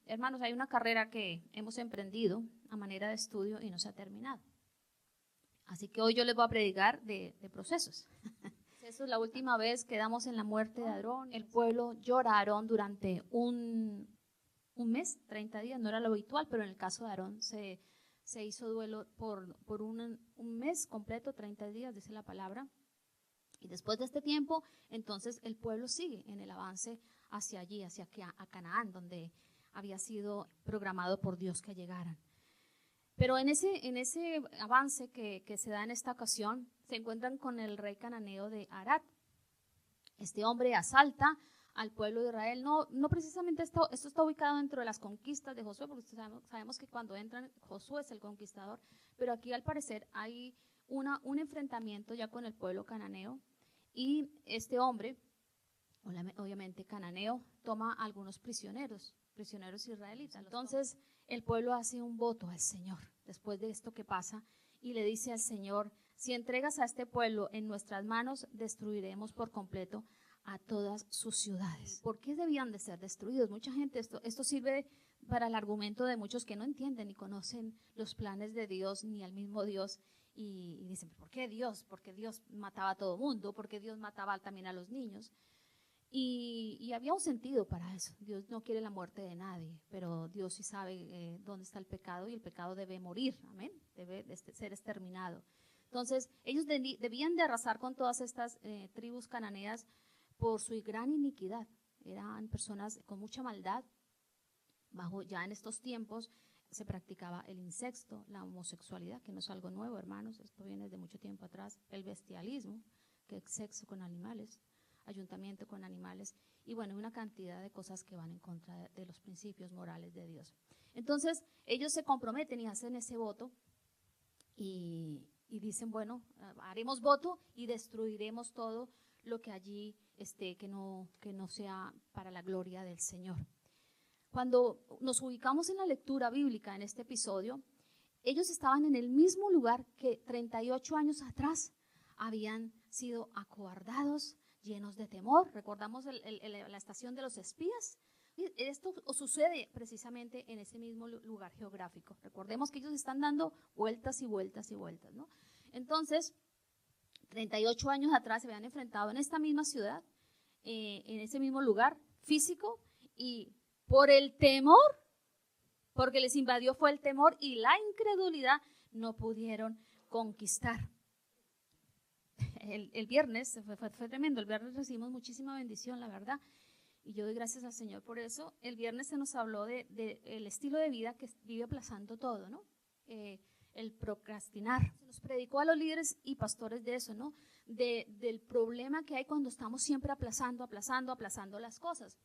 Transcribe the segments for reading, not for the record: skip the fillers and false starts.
hermanos, hay una carrera que hemos emprendido a manera de estudio y no se ha terminado. Así que hoy yo les voy a predicar de procesos. Eso es la última vez que damos en la muerte de Aarón. El pueblo llora a Aarón durante un mes, 30 días, no era lo habitual, pero en el caso de Aarón se hizo duelo por un mes completo, 30 días, dice la palabra. Y después de este tiempo, entonces el pueblo sigue en el avance hacia allí, hacia a Canaán, donde había sido programado por Dios que llegaran. Pero en ese avance que se da en esta ocasión, se encuentran con el rey cananeo de Arad. Este hombre asalta al pueblo de Israel. No precisamente esto está ubicado dentro de las conquistas de Josué, porque sabemos que cuando entran, Josué es el conquistador, pero aquí al parecer hay un enfrentamiento ya con el pueblo cananeo, y este hombre, obviamente cananeo, toma a algunos prisioneros israelitas. Entonces el pueblo hace un voto al Señor después de esto que pasa y le dice al Señor: si entregas a este pueblo en nuestras manos, destruiremos por completo a todas sus ciudades. ¿Por qué debían de ser destruidos? Mucha gente, esto sirve para el argumento de muchos que no entienden ni conocen los planes de Dios ni al mismo Dios, y dicen: ¿por qué Dios? Porque Dios mataba a todo mundo, porque Dios mataba también a los niños. Y había un sentido para eso. Dios no quiere la muerte de nadie, pero Dios sí sabe dónde está el pecado, y el pecado debe morir, amén, debe ser exterminado. Entonces ellos debían de arrasar con todas estas tribus cananeas por su gran iniquidad. Eran personas con mucha maldad. Ya en estos tiempos se practicaba el incesto, la homosexualidad, que no es algo nuevo, hermanos, esto viene de mucho tiempo atrás, el bestialismo, que es sexo con animales, ayuntamiento con animales, y bueno, una cantidad de cosas que van en contra de los principios morales de Dios. Entonces ellos se comprometen y hacen ese voto y dicen: bueno, haremos voto y destruiremos todo lo que allí esté que no sea para la gloria del Señor. Cuando nos ubicamos en la lectura bíblica en este episodio, ellos estaban en el mismo lugar que 38 años atrás habían sido acobardados, llenos de temor. Recordamos la estación de los espías. Esto sucede precisamente en ese mismo lugar geográfico. Recordemos que ellos están dando vueltas y vueltas y vueltas, ¿no? Entonces, 38 años atrás se habían enfrentado en esta misma ciudad, en ese mismo lugar físico, y por el temor, porque les invadió fue el temor y la incredulidad, no pudieron conquistar. El viernes fue tremendo. El viernes recibimos muchísima bendición, la verdad, y yo doy gracias al Señor por eso. El viernes se nos habló de el estilo de vida que vive aplazando todo, ¿no? El procrastinar. Se nos predicó a los líderes y pastores de eso, ¿no? Del problema que hay cuando estamos siempre aplazando las cosas.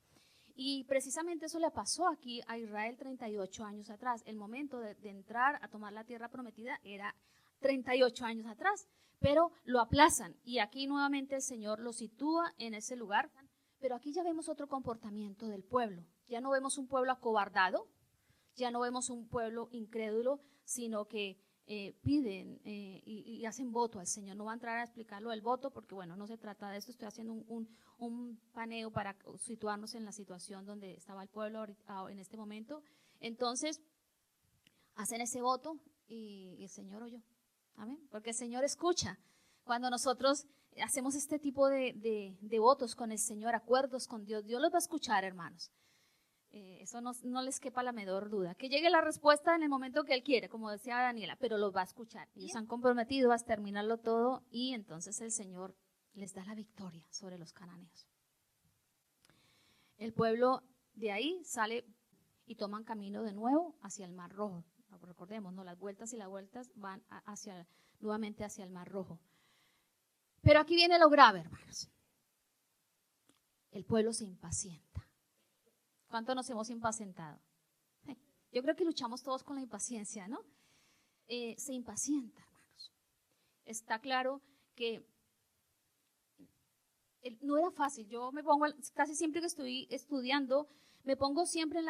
Y precisamente eso le pasó aquí a Israel 38 años atrás. El momento de entrar a tomar la tierra prometida era 38 años atrás, pero lo aplazan. Y aquí nuevamente el Señor lo sitúa en ese lugar. Pero aquí ya vemos otro comportamiento del pueblo. Ya no vemos un pueblo acobardado, ya no vemos un pueblo incrédulo, sino que piden y hacen voto al Señor. No voy a entrar a explicarlo del voto porque, bueno, no se trata de esto. Estoy haciendo un paneo para situarnos en la situación donde estaba el pueblo en este momento. Entonces, hacen ese voto y el Señor oyó. Amén. Porque el Señor escucha. Cuando nosotros hacemos este tipo de votos con el Señor, acuerdos con Dios, Dios los va a escuchar, hermanos. Eso no les quepa la menor duda. Que llegue la respuesta en el momento que Él quiere, como decía Daniela, pero los va a escuchar. Ellos han comprometido a terminarlo todo y entonces el Señor les da la victoria sobre los cananeos. El pueblo de ahí sale y toman camino de nuevo hacia el Mar Rojo. Recordemos, ¿no? Las vueltas y las vueltas van nuevamente hacia el Mar Rojo. Pero aquí viene lo grave, hermanos. El pueblo se impacienta. ¿Cuánto nos hemos impacientado? Yo creo que luchamos todos con la impaciencia, ¿no? Se impacienta, hermanos. Está claro que no era fácil. Yo me pongo, casi siempre que estoy estudiando, me pongo siempre en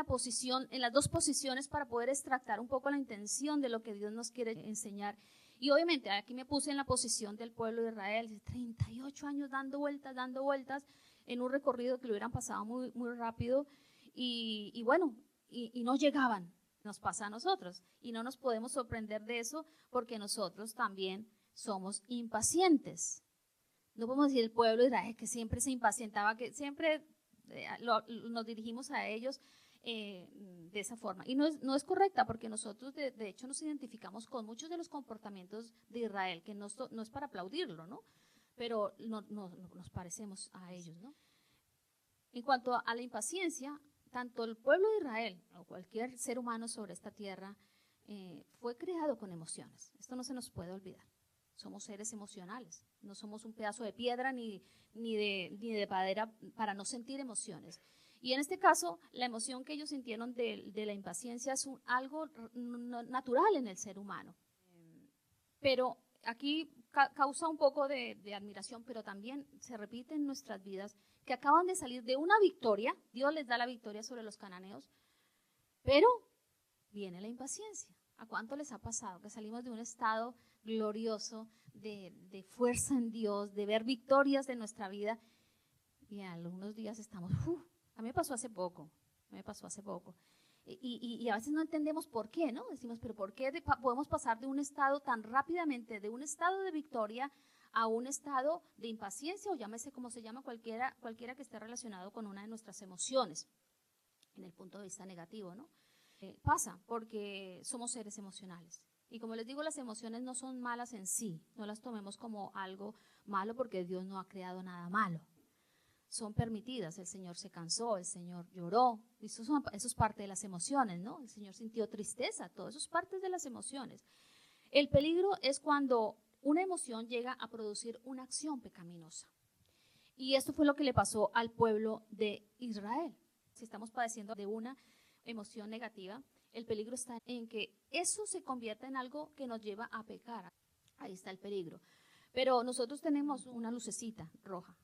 las dos posiciones para poder extractar un poco la intención de lo que Dios nos quiere enseñar. Y obviamente aquí me puse en la posición del pueblo de Israel, 38 años dando vueltas en un recorrido que lo hubieran pasado muy, muy rápido. Y bueno, y no llegaban. Nos pasa a nosotros y no nos podemos sorprender de eso porque nosotros también somos impacientes. No podemos decir el pueblo de Israel que siempre se impacientaba, que siempre nos dirigimos a ellos de esa forma. Y no es correcta porque nosotros de hecho nos identificamos con muchos de los comportamientos de Israel, que no es para aplaudirlo, ¿no? Pero nos parecemos a ellos, ¿no? En cuanto a la impaciencia, tanto el pueblo de Israel o cualquier ser humano sobre esta tierra fue creado con emociones. Esto no se nos puede olvidar. Somos seres emocionales, no somos un pedazo de piedra ni de madera para no sentir emociones. Y en este caso, la emoción que ellos sintieron de la impaciencia es algo natural en el ser humano. Pero aquí causa un poco de admiración, pero también se repite en nuestras vidas que acaban de salir de una victoria, Dios les da la victoria sobre los cananeos, pero viene la impaciencia. ¿A cuánto les ha pasado que salimos de un estado glorioso de fuerza en Dios, de ver victorias de nuestra vida y a algunos días estamos, a mí me pasó hace poco, y a veces no entendemos por qué, ¿no? Decimos, pero ¿por qué podemos pasar de un estado tan rápidamente, de un estado de victoria a un estado de impaciencia, o llámese como se llama cualquiera que esté relacionado con una de nuestras emociones, en el punto de vista negativo, ¿no? Pasa porque somos seres emocionales. Y como les digo, las emociones no son malas en sí, no las tomemos como algo malo porque Dios no ha creado nada malo. Son permitidas, el Señor se cansó, el Señor lloró, eso es parte de las emociones, ¿no? El Señor sintió tristeza, todo eso es parte de las emociones. El peligro es cuando una emoción llega a producir una acción pecaminosa. Y esto fue lo que le pasó al pueblo de Israel. Si estamos padeciendo de una emoción negativa, el peligro está en que eso se convierta en algo que nos lleva a pecar. Ahí está el peligro. Pero nosotros tenemos una lucecita roja.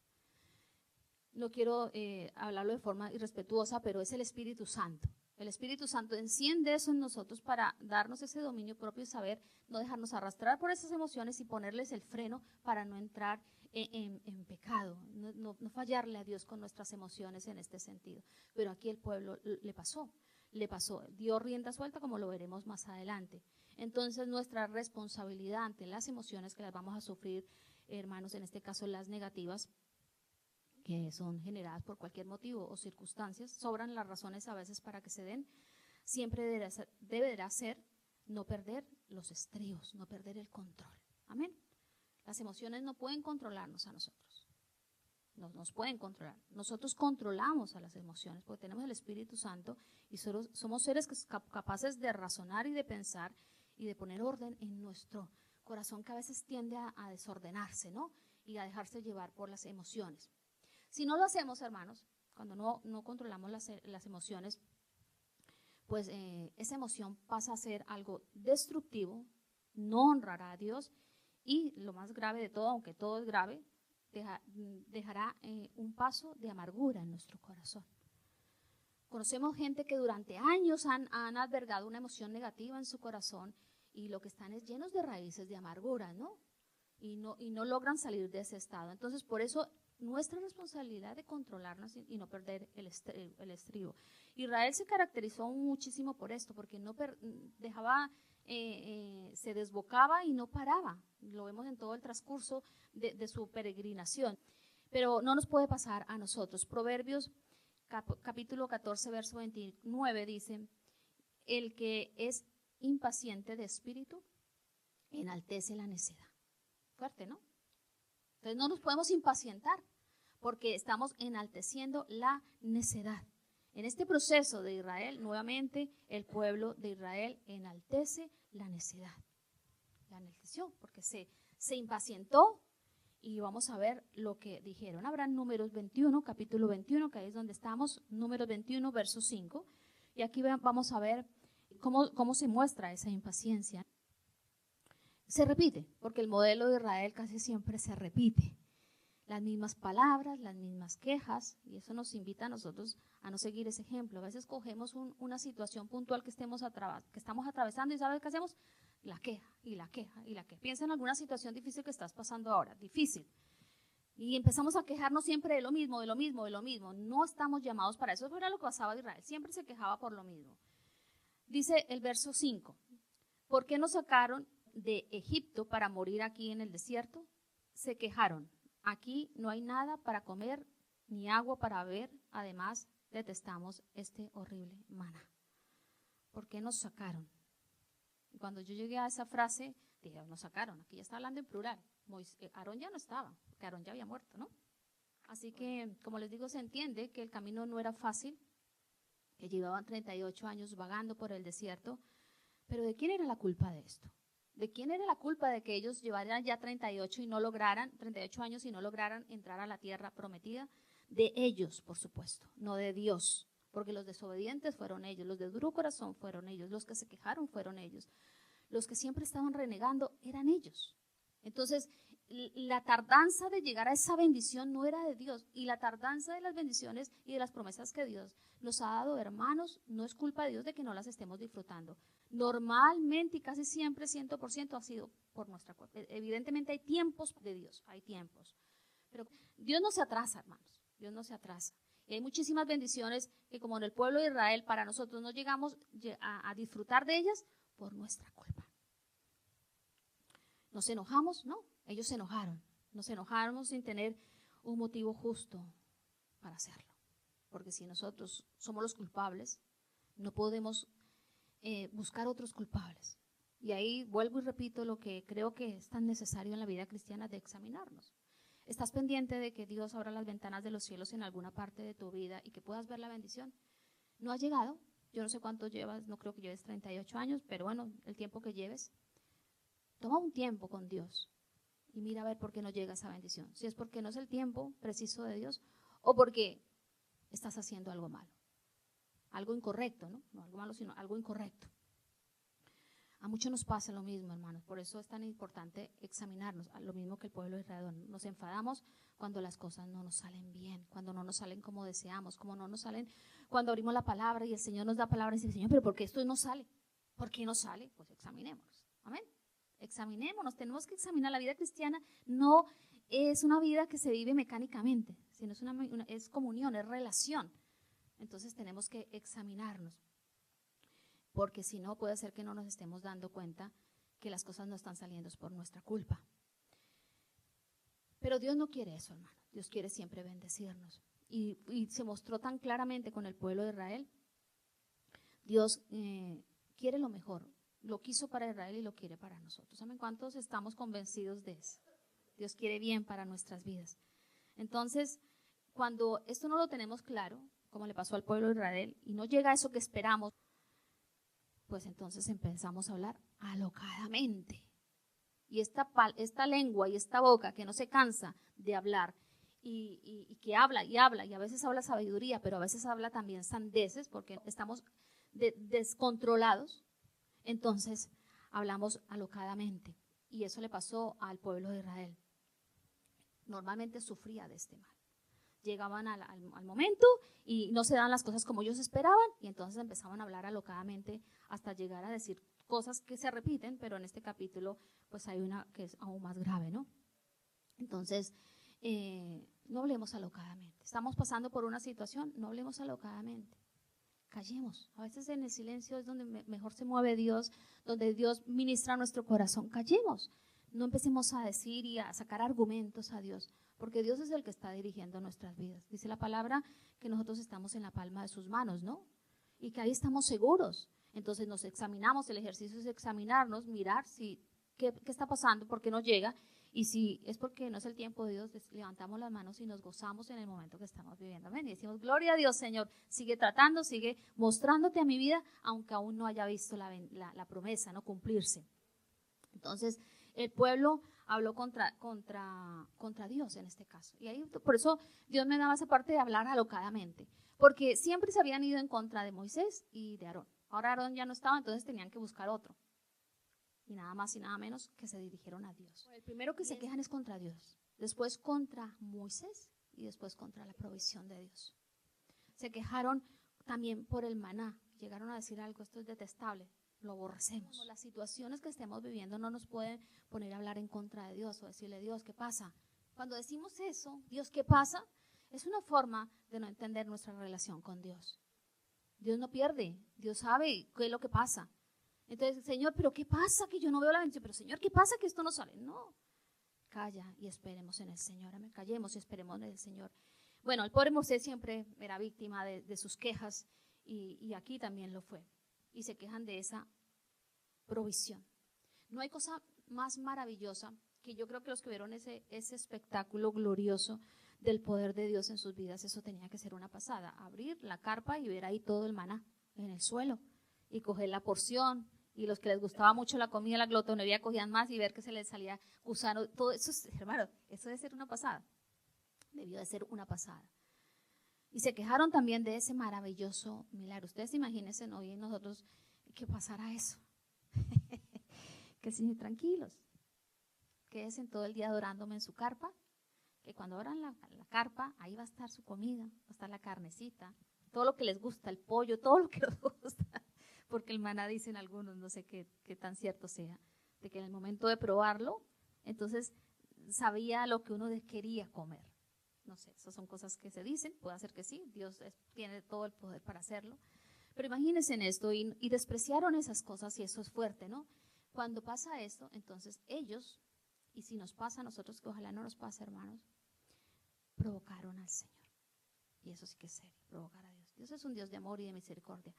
No quiero hablarlo de forma irrespetuosa, pero es el Espíritu Santo. El Espíritu Santo enciende eso en nosotros para darnos ese dominio propio y saber no dejarnos arrastrar por esas emociones y ponerles el freno para no entrar en pecado, no fallarle a Dios con nuestras emociones en este sentido. Pero aquí el pueblo le pasó, dio rienda suelta como lo veremos más adelante. Entonces nuestra responsabilidad ante las emociones que las vamos a sufrir, hermanos, en este caso las negativas, que son generadas por cualquier motivo o circunstancias, sobran las razones a veces para que se den, siempre deberá ser no perder los estribos, no perder el control. Amén. Las emociones no pueden controlarnos a nosotros, no nos pueden controlar. Nosotros controlamos a las emociones porque tenemos el Espíritu Santo y somos seres capaces de razonar y de pensar y de poner orden en nuestro corazón, que a veces tiende a desordenarse, ¿no? Y a dejarse llevar por las emociones. Si no lo hacemos, hermanos, cuando no controlamos las emociones, pues esa emoción pasa a ser algo destructivo, no honrará a Dios y lo más grave de todo, aunque todo es grave, dejará un paso de amargura en nuestro corazón. Conocemos gente que durante años han albergado una emoción negativa en su corazón y lo que están es llenos de raíces de amargura, ¿no? Y no logran salir de ese estado. Entonces, por eso nuestra responsabilidad de controlarnos y no perder el estribo. Israel se caracterizó muchísimo por esto, porque no dejaba, se desbocaba y no paraba. Lo vemos en todo el transcurso de su peregrinación. Pero no nos puede pasar a nosotros. Proverbios capítulo 14, verso 29 dice, el que es impaciente de espíritu enaltece la necedad. Fuerte, ¿no? Entonces no nos podemos impacientar porque estamos enalteciendo la necedad. En este proceso de Israel, nuevamente el pueblo de Israel enaltece la necedad. La enalteció porque se impacientó y vamos a ver lo que dijeron. Habrá Números 21, capítulo 21, que ahí es donde estamos, Números 21, verso 5. Y aquí vamos a ver cómo se muestra esa impaciencia. Se repite, porque el modelo de Israel casi siempre se repite. Las mismas palabras, las mismas quejas, y eso nos invita a nosotros a no seguir ese ejemplo. A veces cogemos una situación puntual que estamos atravesando y ¿sabes qué hacemos? La queja y la queja y la queja. Piensa en alguna situación difícil que estás pasando ahora, difícil. Y empezamos a quejarnos siempre de lo mismo, de lo mismo, de lo mismo. No estamos llamados para eso. Eso era lo que pasaba en Israel. Siempre se quejaba por lo mismo. Dice el verso 5. ¿Por qué nos sacaron de Egipto para morir aquí en el desierto? Se quejaron. Aquí no hay nada para comer ni agua para beber. Además, detestamos este horrible maná. ¿Por qué nos sacaron? Y cuando yo llegué a esa frase, dije, nos sacaron. Aquí ya está hablando en plural. Aarón ya no estaba, porque Aarón ya había muerto, ¿no? Así que, como les digo, se entiende que el camino no era fácil, que llevaban 38 años vagando por el desierto, pero ¿de quién era la culpa de esto? ¿De quién era la culpa de que ellos llevaran ya 38 años y no lograran entrar a la tierra prometida? De ellos, por supuesto, no de Dios, porque los desobedientes fueron ellos, los de duro corazón fueron ellos, los que se quejaron fueron ellos, los que siempre estaban renegando eran ellos. Entonces, la tardanza de llegar a esa bendición no era de Dios, y la tardanza de las bendiciones y de las promesas que Dios nos ha dado, hermanos, no es culpa de Dios de que no las estemos disfrutando. Normalmente y casi siempre, 100% ha sido por nuestra culpa. Evidentemente hay tiempos de Dios, hay tiempos, pero Dios no se atrasa, hermanos, Dios no se atrasa. Y hay muchísimas bendiciones que, como en el pueblo de Israel, para nosotros no llegamos a disfrutar de ellas por nuestra culpa. ¿Nos enojamos? No, ellos se enojaron. Nos enojamos sin tener un motivo justo para hacerlo. Porque si nosotros somos los culpables, no podemos buscar otros culpables. Y ahí vuelvo y repito lo que creo que es tan necesario en la vida cristiana, de examinarnos. ¿Estás pendiente de que Dios abra las ventanas de los cielos en alguna parte de tu vida y que puedas ver la bendición? ¿No ha llegado? Yo no sé cuánto llevas, no creo que lleves 38 años, pero bueno, el tiempo que lleves. Toma un tiempo con Dios y mira a ver por qué no llega esa bendición. Si es porque no es el tiempo preciso de Dios o porque estás haciendo algo malo. Algo incorrecto, ¿no? No algo malo, sino algo incorrecto. A muchos nos pasa lo mismo, hermanos. Por eso es tan importante examinarnos, lo mismo que el pueblo de Israel. Nos enfadamos cuando las cosas no nos salen bien, cuando no nos salen como deseamos, como no nos salen cuando abrimos la palabra y el Señor nos da palabra y dice, Señor, pero ¿por qué esto no sale? ¿Por qué no sale? Pues examinémonos. Amén. Examinémonos, tenemos que examinar. La vida cristiana no es una vida que se vive mecánicamente, sino es comunión, es relación. Entonces tenemos que examinarnos, porque si no puede ser que no nos estemos dando cuenta que las cosas no están saliendo por nuestra culpa. Pero Dios no quiere eso, hermano. Dios quiere siempre bendecirnos. Y se mostró tan claramente con el pueblo de Israel. Dios quiere lo mejor. Lo quiso para Israel y lo quiere para nosotros. ¿Saben cuántos estamos convencidos de eso? Dios quiere bien para nuestras vidas. Entonces, cuando esto no lo tenemos claro, como le pasó al pueblo de Israel, y no llega a eso que esperamos, pues entonces empezamos a hablar alocadamente. Y esta lengua y esta boca que no se cansa de hablar y que habla y habla, y a veces habla sabiduría, pero a veces habla también sandeces, porque estamos descontrolados. Entonces hablamos alocadamente, y eso le pasó al pueblo de Israel. Normalmente sufría de este mal. Llegaban al momento y no se daban las cosas como ellos esperaban, y entonces empezaban a hablar alocadamente hasta llegar a decir cosas que se repiten, pero en este capítulo pues hay una que es aún más grave, ¿no? Entonces, no hablemos alocadamente. Estamos pasando por una situación, no hablemos alocadamente. Callemos. A veces en el silencio es donde mejor se mueve Dios, donde Dios ministra nuestro corazón. Callemos. No empecemos a decir y a sacar argumentos a Dios, porque Dios es el que está dirigiendo nuestras vidas. Dice la palabra que nosotros estamos en la palma de sus manos, ¿no? Y que ahí estamos seguros. Entonces nos examinamos, el ejercicio es examinarnos, mirar qué está pasando, por qué no llega. Y si es porque no es el tiempo de Dios, levantamos las manos y nos gozamos en el momento que estamos viviendo. Amén. Y decimos, gloria a Dios, Señor, sigue tratando, sigue mostrándote a mi vida, aunque aún no haya visto la promesa, no cumplirse. Entonces, el pueblo habló contra Dios en este caso. Y ahí, por eso Dios me daba esa parte de hablar alocadamente, porque siempre se habían ido en contra de Moisés y de Aarón. Ahora Aarón ya no estaba, entonces tenían que buscar otro. Y nada más y nada menos que se dirigieron a Dios. El primero que se quejan es contra Dios, después contra Moisés y después contra la provisión de Dios. Se quejaron también por el maná, llegaron a decir algo, esto es detestable, lo aborrecemos. Las situaciones que estemos viviendo no nos pueden poner a hablar en contra de Dios o decirle, Dios, ¿qué pasa? Cuando decimos eso, Dios, ¿qué pasa? Es una forma de no entender nuestra relación con Dios. Dios no pierde, Dios sabe qué es lo que pasa. Entonces, Señor, ¿pero qué pasa que yo no veo la bendición? Pero Señor, ¿qué pasa que esto no sale? No, calla y esperemos en el Señor. Amén. Callemos y esperemos en el Señor. Bueno, el pobre Moisés siempre era víctima de sus quejas y aquí también lo fue. Y se quejan de esa provisión. No hay cosa más maravillosa que yo creo que los que vieron ese espectáculo glorioso del poder de Dios en sus vidas, eso tenía que ser una pasada. Abrir la carpa y ver ahí todo el maná en el suelo y coger la porción. Y los que les gustaba mucho la comida, la glotonería, cogían más y ver que se les salía gusano. Todo eso, hermano, eso debe ser una pasada. Debió de ser una pasada. Y se quejaron también de ese maravilloso milagro. Ustedes imagínense hoy en nosotros que pasara eso. Que sí, tranquilos. Quédense todo el día adorándome en su carpa. Que cuando oran la carpa, ahí va a estar su comida, va a estar la carnecita, todo lo que les gusta, el pollo, todo lo que les gusta. Porque el maná, dicen algunos, no sé qué tan cierto sea, de que en el momento de probarlo, entonces sabía lo que uno quería comer. No sé, esas son cosas que se dicen, puede ser que sí, Dios tiene todo el poder para hacerlo. Pero imagínense en esto, y despreciaron esas cosas, y eso es fuerte, ¿no? Cuando pasa esto, entonces ellos, y si nos pasa a nosotros, que ojalá no nos pase, hermanos, provocaron al Señor. Y eso sí que es serio, provocar a Dios. Dios es un Dios de amor y de misericordia.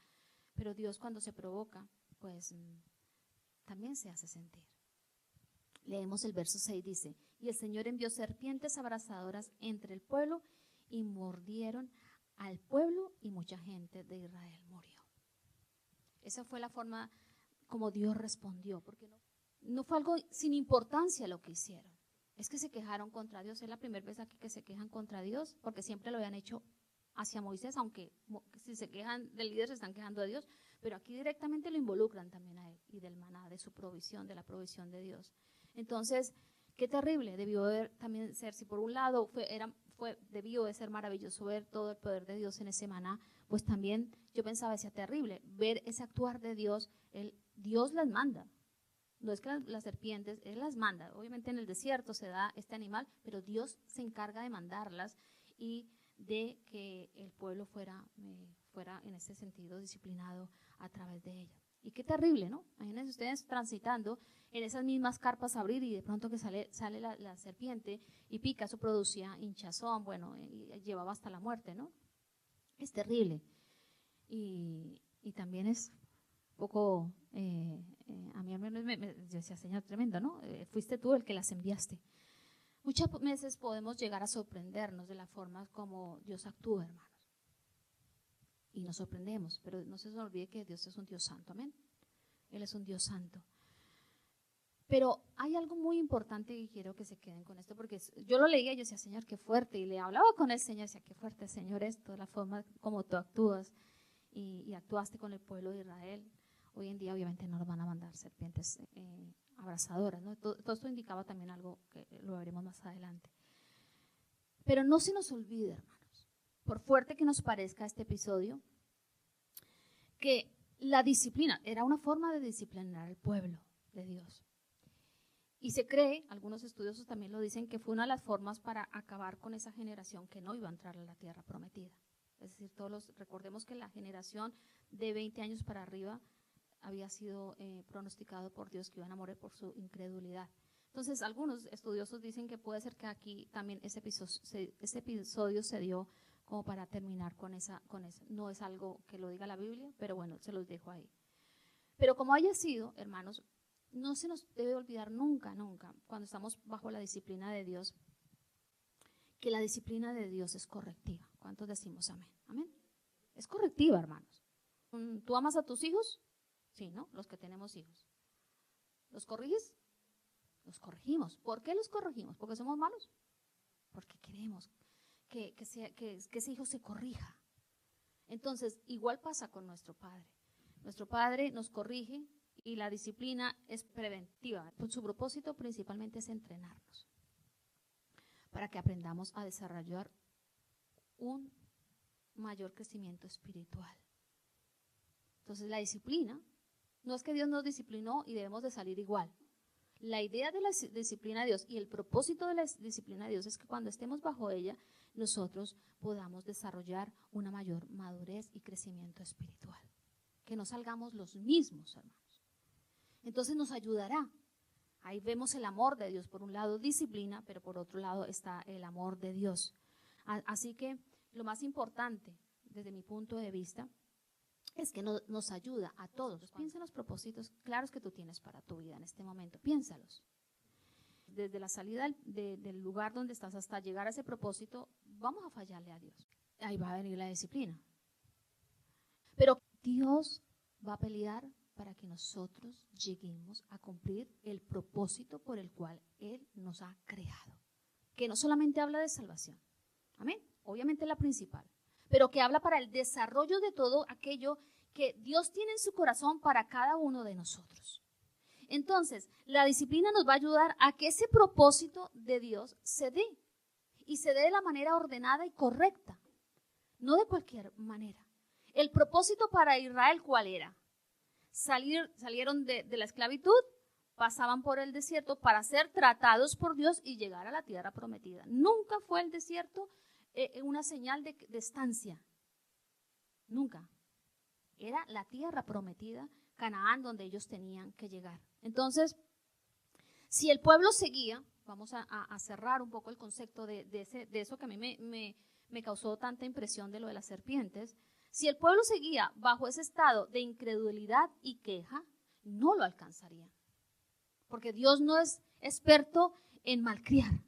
Pero Dios cuando se provoca, pues también se hace sentir. Leemos el verso 6, dice, y el Señor envió serpientes abrasadoras entre el pueblo y mordieron al pueblo y mucha gente de Israel murió. Esa fue la forma como Dios respondió, porque no fue algo sin importancia lo que hicieron. Es que se quejaron contra Dios. Es la primera vez aquí que se quejan contra Dios, porque siempre lo habían hecho hacia Moisés, aunque si se quejan del líder se están quejando de Dios, pero aquí directamente lo involucran también a él y del maná, de su provisión, de la provisión de Dios. Entonces, qué terrible, debió también ser, si por un lado debió de ser maravilloso ver todo el poder de Dios en ese maná, pues también yo pensaba, decía, terrible, ver ese actuar de Dios, Dios las manda. No es que las serpientes, Él las manda. Obviamente en el desierto se da este animal, pero Dios se encarga de mandarlas y de que el pueblo fuera en ese sentido disciplinado a través de ella. Y qué terrible, ¿no? Imagínense ustedes transitando en esas mismas carpas, abrir y de pronto que sale la serpiente y pica, eso producía hinchazón, bueno, y llevaba hasta la muerte, ¿no? Es terrible. Y también es poco, a mí yo decía, Señor, tremendo, ¿no? Fuiste tú el que las enviaste. Muchas veces podemos llegar a sorprendernos de la forma como Dios actúa, hermanos. Y nos sorprendemos, pero no se nos olvide que Dios es un Dios santo, amén. Él es un Dios santo. Pero hay algo muy importante y quiero que se queden con esto, porque yo lo leía y yo decía, Señor, qué fuerte. Y le hablaba con el Señor y decía, qué fuerte, Señor, esto, la forma como tú actúas y actuaste con el pueblo de Israel. Hoy en día obviamente no nos van a mandar serpientes abrasadoras, ¿no? Todo esto indicaba también algo que lo veremos más adelante. Pero no se nos olvide, hermanos, por fuerte que nos parezca este episodio, que la disciplina era una forma de disciplinar al pueblo de Dios. Y se cree, algunos estudiosos también lo dicen, que fue una de las formas para acabar con esa generación que no iba a entrar a la tierra prometida. Es decir, recordemos que la generación de 20 años para arriba había sido pronosticado por Dios que iban a morir por su incredulidad. Entonces, algunos estudiosos dicen que puede ser que aquí también ese episodio se dio como para terminar con esa. No es algo que lo diga la Biblia, pero bueno, se los dejo ahí. Pero como haya sido, hermanos, no se nos debe olvidar nunca, nunca, cuando estamos bajo la disciplina de Dios, que la disciplina de Dios es correctiva. ¿Cuántos decimos amén? Amén. Es correctiva, hermanos. ¿Tú amas a tus hijos? Sí, ¿no? Los que tenemos hijos. ¿Los corriges? Los corregimos. ¿Por qué los corregimos? ¿Porque somos malos? Porque queremos que ese hijo se corrija. Entonces, igual pasa con nuestro Padre. Nuestro Padre nos corrige y la disciplina es preventiva. Su propósito principalmente es entrenarnos para que aprendamos a desarrollar un mayor crecimiento espiritual. Entonces, la disciplina no es que Dios nos disciplinó y debemos de salir igual. La idea de la disciplina de Dios y el propósito de la disciplina de Dios es que cuando estemos bajo ella, nosotros podamos desarrollar una mayor madurez y crecimiento espiritual. Que no salgamos los mismos, hermanos. Entonces nos ayudará. Ahí vemos el amor de Dios. Por un lado, disciplina, pero por otro lado está el amor de Dios. Así que lo más importante, desde mi punto de vista, es que nos ayuda a todos. Piensa en los propósitos claros que tú tienes para tu vida en este momento. Piénsalos. Desde la salida del lugar donde estás hasta llegar a ese propósito, vamos a fallarle a Dios. Ahí va a venir la disciplina. Pero Dios va a pelear para que nosotros lleguemos a cumplir el propósito por el cual Él nos ha creado. Que no solamente habla de salvación. Amén. Obviamente la principal. Pero que habla para el desarrollo de todo aquello que Dios tiene en su corazón para cada uno de nosotros. Entonces, la disciplina nos va a ayudar a que ese propósito de Dios se dé. Y se dé de la manera ordenada y correcta. No de cualquier manera. El propósito para Israel, ¿cuál era? Salieron de la esclavitud, pasaban por el desierto para ser tratados por Dios y llegar a la tierra prometida. Nunca fue el desierto una señal de estancia. Nunca. Era la tierra prometida, Canaán, donde ellos tenían que llegar. Entonces, si el pueblo seguía, vamos a cerrar un poco el concepto de eso que a mí me causó tanta impresión de lo de las serpientes. Si el pueblo seguía bajo ese estado de incredulidad y queja, no lo alcanzaría. Porque Dios no es experto en malcriar.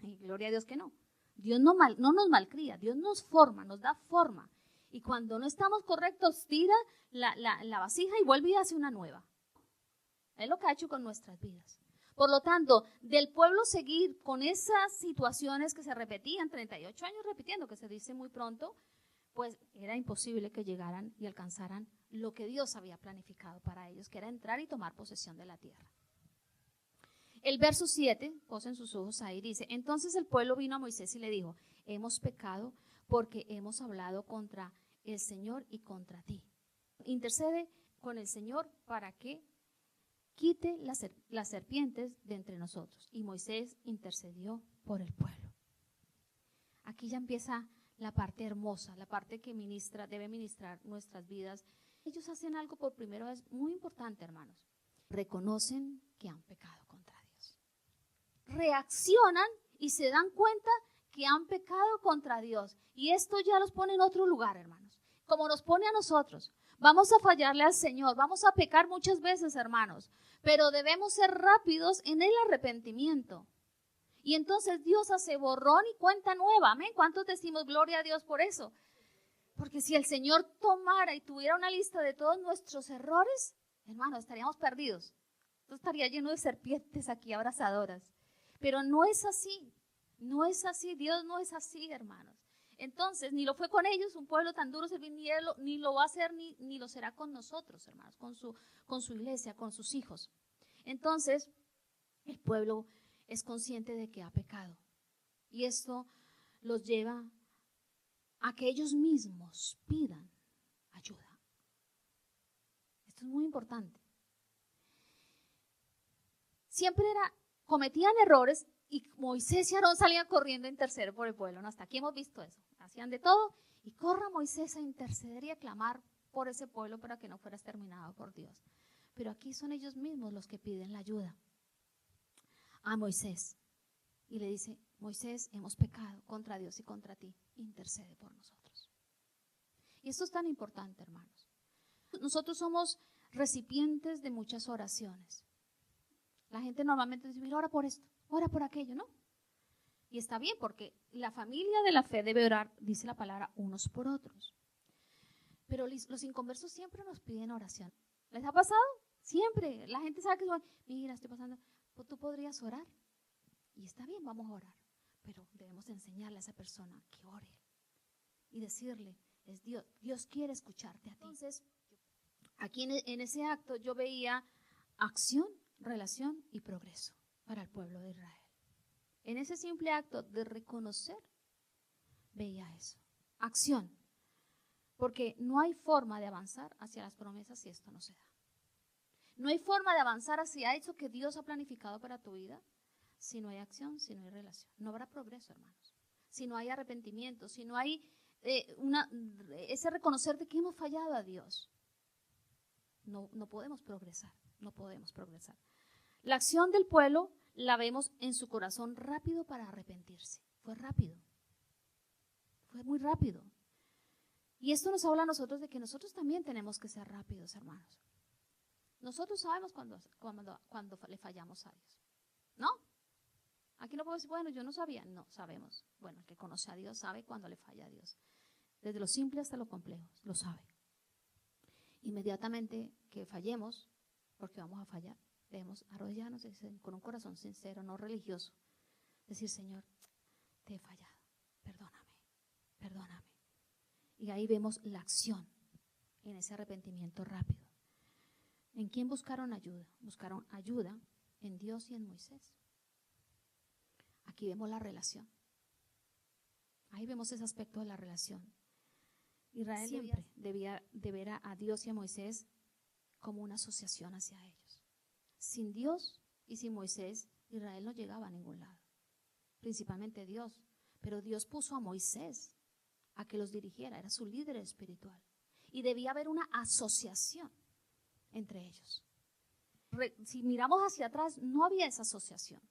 Y gloria a Dios que no. Dios no nos malcría, Dios nos forma, nos da forma. Y cuando no estamos correctos, tira la vasija y vuelve y hace una nueva. Es lo que ha hecho con nuestras vidas. Por lo tanto, del pueblo seguir con esas situaciones que se repetían, 38 años repitiendo, que se dice muy pronto, pues era imposible que llegaran y alcanzaran lo que Dios había planificado para ellos, que era entrar y tomar posesión de la tierra. El verso 7, posen sus ojos ahí, dice: entonces el pueblo vino a Moisés y le dijo: hemos pecado porque hemos hablado contra el Señor y contra ti. Intercede con el Señor para que quite las serpientes de entre nosotros. Y Moisés intercedió por el pueblo. Aquí ya empieza la parte hermosa, la parte que debe ministrar nuestras vidas. Ellos hacen algo por primera vez muy importante, hermanos. Reconocen que han pecado contra Dios. Reaccionan y se dan cuenta que han pecado contra Dios. Y esto ya los pone en otro lugar, hermanos. Como nos pone a nosotros. Vamos a fallarle al Señor, vamos a pecar muchas veces, hermanos. Pero debemos ser rápidos en el arrepentimiento. Y entonces Dios hace borrón y cuenta nueva. Amén. ¿Cuántos decimos gloria a Dios por eso? Porque si el Señor tomara y tuviera una lista de todos nuestros errores, hermanos, estaríamos perdidos. Esto estaría lleno de serpientes aquí abrazadoras. Pero no es así. No es así. Dios no es así, hermanos. Entonces, ni lo fue con ellos, un pueblo tan duro servir, ni lo va a hacer, ni lo será con nosotros, hermanos, con su iglesia, con sus hijos. Entonces, el pueblo es consciente de que ha pecado. Y esto los lleva a que ellos mismos pidan ayuda. Esto es muy importante. Siempre cometían errores y Moisés y Aarón salían corriendo a interceder por el pueblo. ¿No? Hasta aquí hemos visto eso. Hacían de todo y corra Moisés a interceder y a clamar por ese pueblo para que no fuera exterminado por Dios. Pero aquí son ellos mismos los que piden la ayuda a Moisés. Y le dice: Moisés, hemos pecado contra Dios y contra ti. Intercede por nosotros. Y esto es tan importante, hermanos. Nosotros somos recipientes de muchas oraciones. La gente normalmente dice: mira, ora por esto, ora por aquello, ¿no? Y está bien, porque la familia de la fe debe orar, dice la palabra, unos por otros. Pero los inconversos siempre nos piden oración. ¿Les ha pasado? Siempre. La gente sabe que mira, estoy pasando. Pues tú podrías orar. Y está bien, vamos a orar. Pero debemos enseñarle a esa persona que ore. Y decirle: es Dios. Dios quiere escucharte a ti. Entonces, aquí en ese acto yo veía acción, relación y progreso para el pueblo de Israel. En ese simple acto de reconocer, veía eso. Acción. Porque no hay forma de avanzar hacia las promesas si esto no se da. No hay forma de avanzar hacia eso que Dios ha planificado para tu vida si no hay acción, si no hay relación. No habrá progreso, hermanos. Si no hay arrepentimiento, si no hay ese reconocer de que hemos fallado a Dios. No podemos progresar, no podemos progresar. La acción del pueblo la vemos en su corazón rápido para arrepentirse. Fue rápido. Fue muy rápido. Y esto nos habla a nosotros de que nosotros también tenemos que ser rápidos, hermanos. Nosotros sabemos cuando le fallamos a Dios, ¿no? Aquí no podemos decir, bueno, yo no sabía. No, sabemos. Bueno, el que conoce a Dios sabe cuando le falla a Dios. Desde lo simple hasta lo complejo, lo sabe. Inmediatamente que fallemos, porque vamos a fallar, debemos arrodillarnos y decir, con un corazón sincero, no religioso, decir, Señor, te he fallado, perdóname, perdóname. Y ahí vemos la acción en ese arrepentimiento rápido. ¿En quién buscaron ayuda? Buscaron ayuda en Dios y en Moisés. Aquí vemos la relación. Ahí vemos ese aspecto de la relación. Israel siempre debía de ver a Dios y a Moisés como una asociación hacia ellos. Sin Dios y sin Moisés, Israel no llegaba a ningún lado. Principalmente Dios. Pero Dios puso a Moisés a que los dirigiera, era su líder espiritual. Y debía haber una asociación entre ellos. Si miramos hacia atrás, no había esa asociación.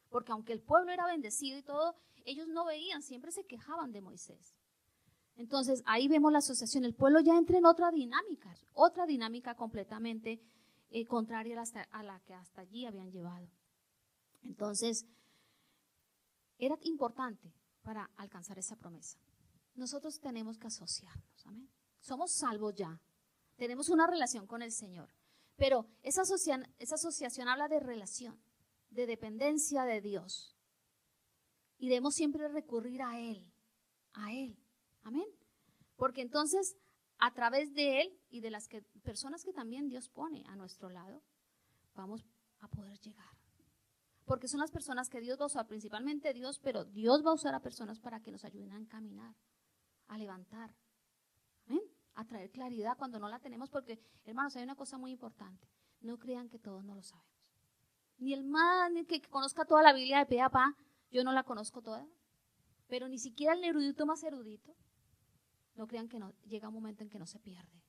Porque aunque el pueblo era bendecido y todo, ellos no veían, siempre se quejaban de Moisés. Entonces, ahí vemos la asociación. El pueblo ya entra en otra dinámica completamente contraria a la que hasta allí habían llevado. Entonces, era importante para alcanzar esa promesa. Nosotros tenemos que asociarnos, amén. Somos salvos ya, tenemos una relación con el Señor, pero esa asociación habla de relación, de dependencia de Dios. Y debemos siempre recurrir a Él, amén. Porque entonces, a través de Él y de las personas que también Dios pone a nuestro lado, vamos a poder llegar. Porque son las personas que Dios va a usar, principalmente Dios, pero Dios va a usar a personas para que nos ayuden a caminar, a levantar, ¿amén? A traer claridad cuando no la tenemos, porque, hermanos, hay una cosa muy importante. No crean que todos no lo sabemos. Ni el más que conozca toda la Biblia de pe a pa, yo no la conozco toda, pero ni siquiera el erudito más erudito. No crean que no, llega un momento en que no se pierde.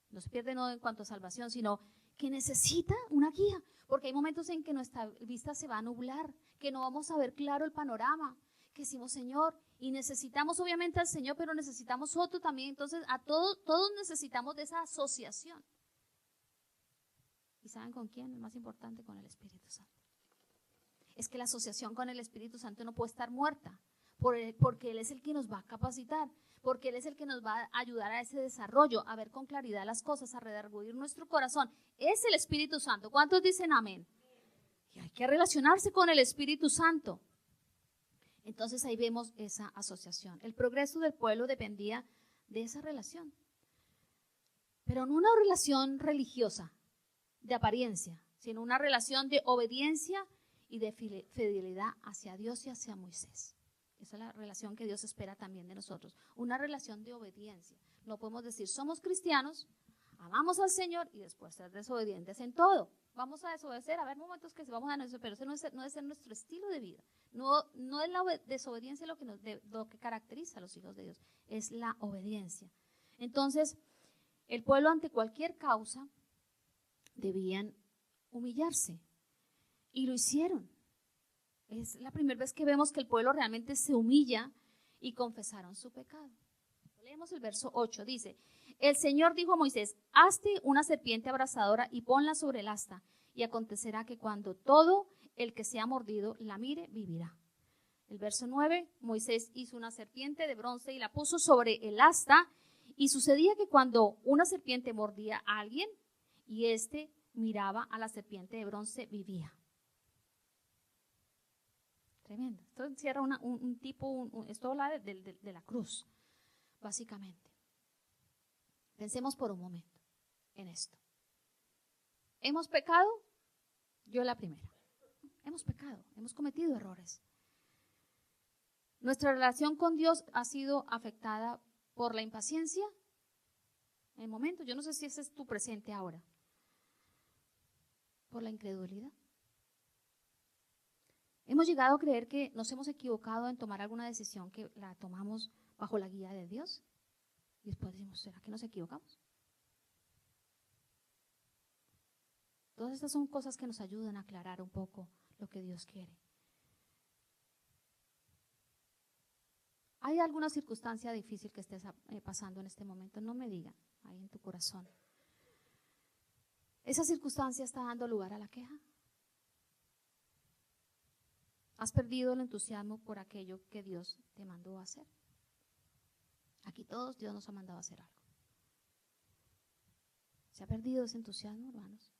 No se pierde no en cuanto a salvación, sino que necesita una guía, porque hay momentos en que nuestra vista se va a nublar, que no vamos a ver claro el panorama, que decimos, Señor, y necesitamos obviamente al Señor, pero necesitamos otro también. Entonces, a todos necesitamos de esa asociación. ¿Y saben con quién? El más importante, con el Espíritu Santo. Es que la asociación con el Espíritu Santo no puede estar muerta, porque Él es el que nos va a capacitar, porque Él es el que nos va a ayudar a ese desarrollo, a ver con claridad las cosas, a redarguir nuestro corazón. Es el Espíritu Santo. ¿Cuántos dicen amén? Y hay que relacionarse con el Espíritu Santo. Entonces ahí vemos esa asociación. El progreso del pueblo dependía de esa relación. Pero no una relación religiosa, de apariencia, sino una relación de obediencia y de fidelidad hacia Dios y hacia Moisés. Esa es la relación que Dios espera también de nosotros. Una relación de obediencia. No podemos decir, somos cristianos, amamos al Señor y después ser desobedientes en todo. Vamos a desobedecer, a haber momentos que vamos a desobedecer, pero ese no es nuestro estilo de vida. No es la desobediencia lo que caracteriza a los hijos de Dios, es la obediencia. Entonces, el pueblo ante cualquier causa debían humillarse y lo hicieron. Es la primera vez que vemos que el pueblo realmente se humilla y confesaron su pecado. Leemos el verso 8, dice, el Señor dijo a Moisés, hazte una serpiente abrasadora y ponla sobre el asta, y acontecerá que cuando todo el que sea mordido la mire, vivirá. El verso 9, Moisés hizo una serpiente de bronce y la puso sobre el asta, y sucedía que cuando una serpiente mordía a alguien, y éste miraba a la serpiente de bronce, vivía. Tremendo. Esto encierra esto habla de la cruz, básicamente. Pensemos por un momento en esto. ¿Hemos pecado? Yo la primera. Hemos pecado, hemos cometido errores. Nuestra relación con Dios ha sido afectada por la impaciencia. En el momento, yo no sé si ese es tu presente ahora. por la incredulidad. Hemos llegado a creer que nos hemos equivocado en tomar alguna decisión que la tomamos bajo la guía de Dios. Y después decimos, ¿será que nos equivocamos? Todas estas son cosas que nos ayudan a aclarar un poco lo que Dios quiere. ¿Hay alguna circunstancia difícil que estés pasando en este momento? No me digan, ahí en tu corazón. ¿Esa circunstancia está dando lugar a la queja? ¿Has perdido el entusiasmo por aquello que Dios te mandó a hacer? Aquí todos Dios nos ha mandado a hacer algo. ¿Se ha perdido ese entusiasmo, hermanos?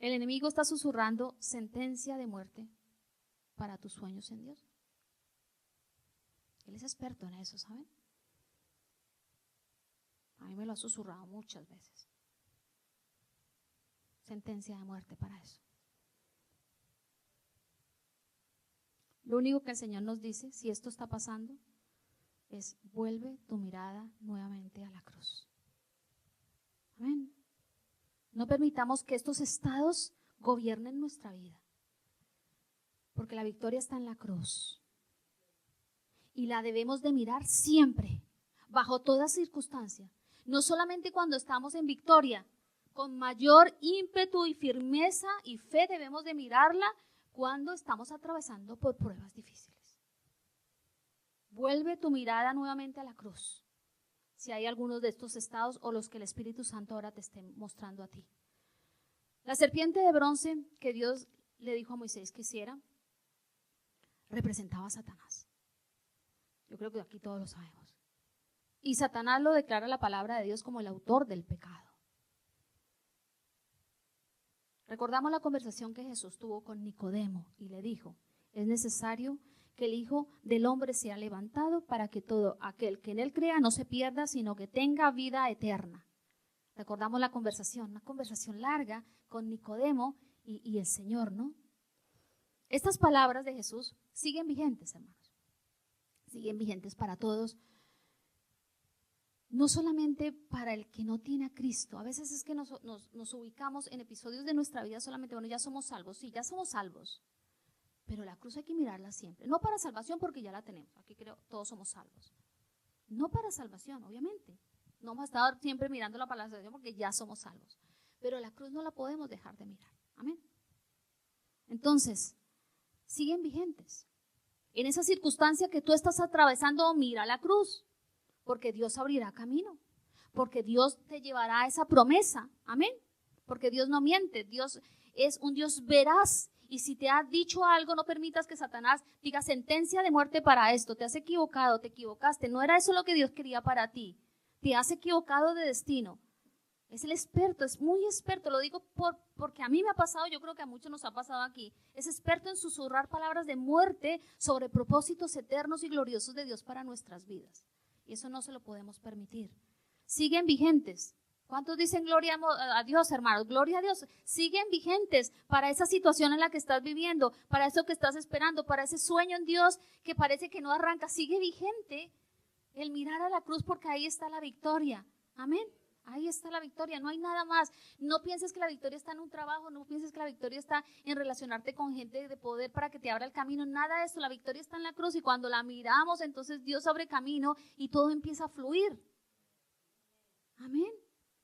El enemigo está susurrando sentencia de muerte para tus sueños en Dios. Él es experto en eso, ¿saben? A mí me lo ha susurrado muchas veces. Sentencia de muerte para eso. Lo único que el Señor nos dice, si esto está pasando, es vuelve tu mirada nuevamente a la cruz. Amén. No permitamos que estos estados gobiernen nuestra vida, porque la victoria está en la cruz. Y la debemos de mirar siempre, bajo toda circunstancia. No solamente cuando estamos en victoria, con mayor ímpetu y firmeza y fe debemos de mirarla cuando estamos atravesando por pruebas difíciles. Vuelve tu mirada nuevamente a la cruz, si hay algunos de estos estados o los que el Espíritu Santo ahora te esté mostrando a ti. La serpiente de bronce que Dios le dijo a Moisés que hiciera, representaba a Satanás. Yo creo que aquí todos lo sabemos. Y Satanás lo declara la palabra de Dios como el autor del pecado. Recordamos la conversación que Jesús tuvo con Nicodemo y le dijo, es necesario que el Hijo del Hombre sea levantado para que todo aquel que en él crea no se pierda, sino que tenga vida eterna. Recordamos la conversación, una conversación larga con Nicodemo y el Señor, ¿no? Estas palabras de Jesús siguen vigentes, hermanos. Siguen vigentes para todos. No solamente para el que no tiene a Cristo. A veces es que nos ubicamos en episodios de nuestra vida solamente, bueno, ya somos salvos. Sí, ya somos salvos. Pero la cruz hay que mirarla siempre. No para salvación porque ya la tenemos. Aquí creo todos somos salvos. No para salvación, obviamente. No vamos a estar siempre mirando la palabra salvación porque ya somos salvos. Pero la cruz no la podemos dejar de mirar. Amén. Entonces, siguen vigentes. En esa circunstancia que tú estás atravesando, mira la cruz. Porque Dios abrirá camino, porque Dios te llevará a esa promesa, amén, porque Dios no miente, Dios es un Dios veraz, y si te ha dicho algo, no permitas que Satanás diga sentencia de muerte para esto, te has equivocado, te equivocaste, no era eso lo que Dios quería para ti, te has equivocado de destino. Es el experto, es muy experto, lo digo porque a mí me ha pasado, yo creo que a muchos nos ha pasado aquí, es experto en susurrar palabras de muerte sobre propósitos eternos y gloriosos de Dios para nuestras vidas. Y eso no se lo podemos permitir. Siguen vigentes. ¿Cuántos dicen gloria a Dios, hermanos? Gloria a Dios. Siguen vigentes para esa situación en la que estás viviendo, para eso que estás esperando, para ese sueño en Dios que parece que no arranca. Sigue vigente el mirar a la cruz porque ahí está la victoria. Amén. Ahí está la victoria, no hay nada más. No pienses que la victoria está en un trabajo, no pienses que la victoria está en relacionarte con gente de poder para que te abra el camino, nada de eso. La victoria está en la cruz y cuando la miramos, entonces Dios abre camino y todo empieza a fluir. Amén.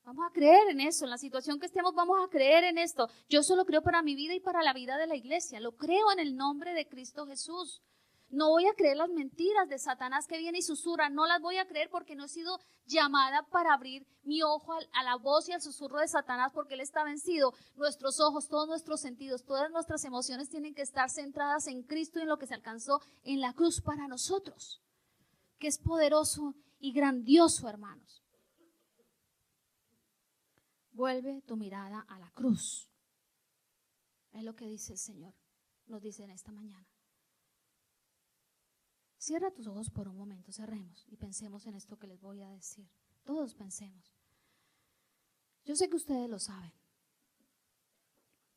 Vamos a creer en eso, en la situación que estemos vamos a creer en esto. Yo solo creo para mi vida y para la vida de la iglesia, lo creo en el nombre de Cristo Jesús. No voy a creer las mentiras de Satanás que viene y susurra, no las voy a creer porque no he sido llamada para abrir mi ojo a la voz y al susurro de Satanás porque él está vencido. Nuestros ojos, todos nuestros sentidos, todas nuestras emociones tienen que estar centradas en Cristo y en lo que se alcanzó en la cruz para nosotros, que es poderoso y grandioso, hermanos. Vuelve tu mirada a la cruz. Es lo que dice el Señor, nos dice en esta mañana. Cierra tus ojos por un momento, cerremos y pensemos en esto que les voy a decir. Todos pensemos. Yo sé que ustedes lo saben,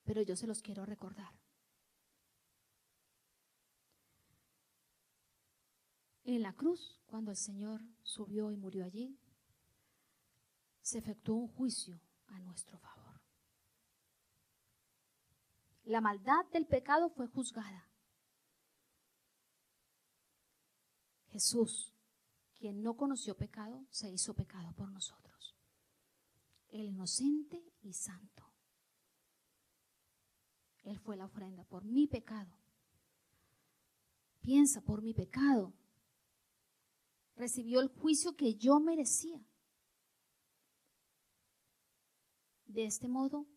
pero yo se los quiero recordar. En la cruz, cuando el Señor subió y murió allí, se efectuó un juicio a nuestro favor. La maldad del pecado fue juzgada. Jesús, quien no conoció pecado, se hizo pecado por nosotros. El inocente y santo. Él fue la ofrenda por mi pecado. Piensa, por mi pecado. Recibió el juicio que yo merecía. De este modo,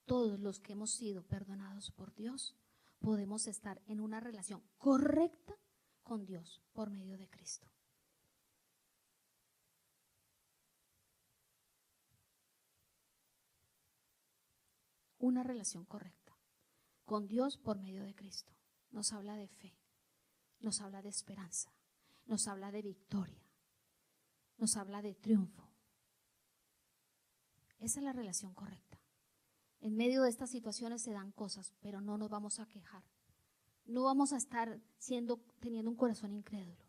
todos los que hemos sido perdonados por Dios, podemos estar en una relación correcta con Dios por medio de Cristo. Una relación correcta con Dios por medio de Cristo. Nos habla de fe, nos habla de esperanza, nos habla de victoria, nos habla de triunfo. Esa es la relación correcta. En medio de estas situaciones se dan cosas, pero no nos vamos a quejar. No vamos a estar teniendo un corazón incrédulo.